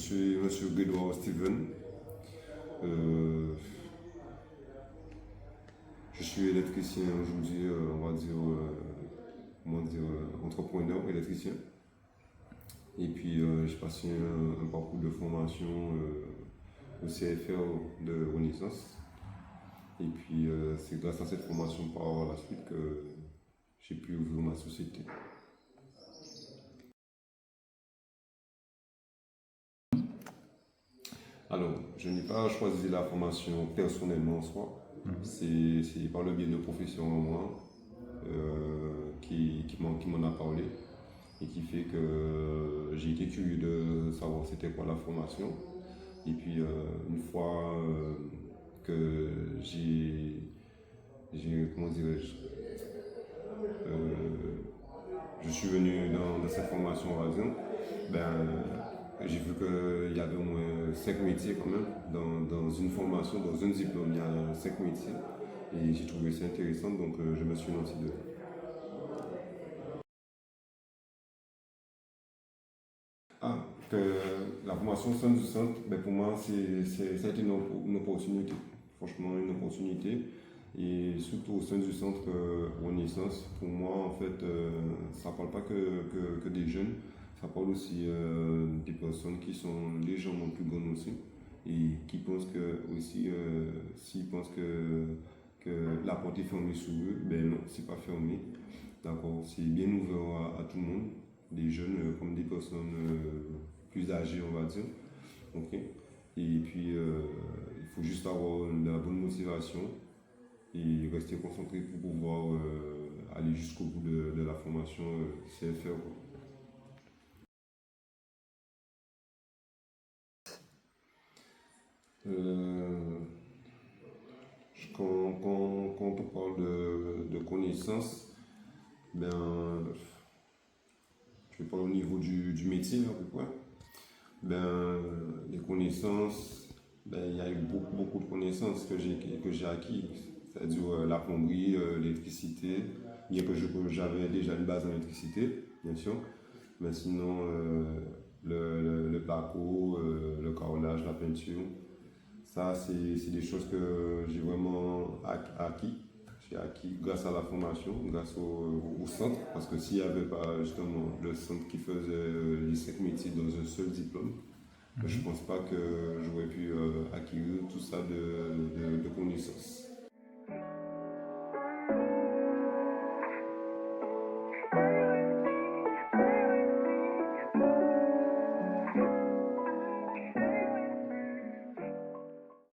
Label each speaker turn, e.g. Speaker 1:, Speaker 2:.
Speaker 1: suis Monsieur Grégoire Steven. Je suis électricien aujourd'hui, on va dire, entrepreneur électricien. Et puis, j'ai passé un parcours de formation au CFR de Renaissance. Et puis, c'est grâce à cette formation par la suite que j'ai pu ouvrir ma société. Alors, je n'ai pas choisi la formation personnellement en soi. C'est par le biais de professeurs en moi qui m'en a parlé et qui fait que j'ai été curieux de savoir c'était quoi la formation. Et puis, une fois que comment dirais-je, je suis venu dans cette formation, on va dire, j'ai vu qu'il y avait au moins 5 métiers quand même. Dans une formation, dans un diplôme, il y a 5 métiers. Et j'ai trouvé ça intéressant, donc je me suis lancé dedans. Ah, que la formation au sein du centre, pour moi, ça a été une opportunité. Franchement, une opportunité. Et surtout au sein du centre Renaissance, pour moi, en fait, ça ne parle pas que des jeunes, ça parle aussi des personnes qui sont légèrement plus grandes aussi et qui pensent que, aussi, s'ils pensent que la porte est fermée sur eux, ben non, c'est pas fermé. D'accord, c'est bien ouvert à tout le monde, des jeunes comme des personnes plus âgées, on va dire. Ok. Et puis, il faut juste avoir de la bonne motivation et rester concentré pour pouvoir aller jusqu'au bout de la formation CFR. Euh, quand on parle de connaissances, ben, je vais parler au niveau du métier à peu près. Les connaissances, il y a eu beaucoup de connaissances que j'ai acquis, c'est-à-dire la plomberie, l'électricité, bien que j'avais déjà une base en électricité, bien sûr, mais sinon le placo, le carrelage, la peinture, ça c'est des choses que j'ai vraiment acquis. J'ai acquis grâce à la formation, grâce au centre, parce que s'il n'y avait pas justement le centre qui faisait les 5 métiers dans un seul diplôme, je ne pense pas que j'aurais pu acquérir tout ça de connaissances.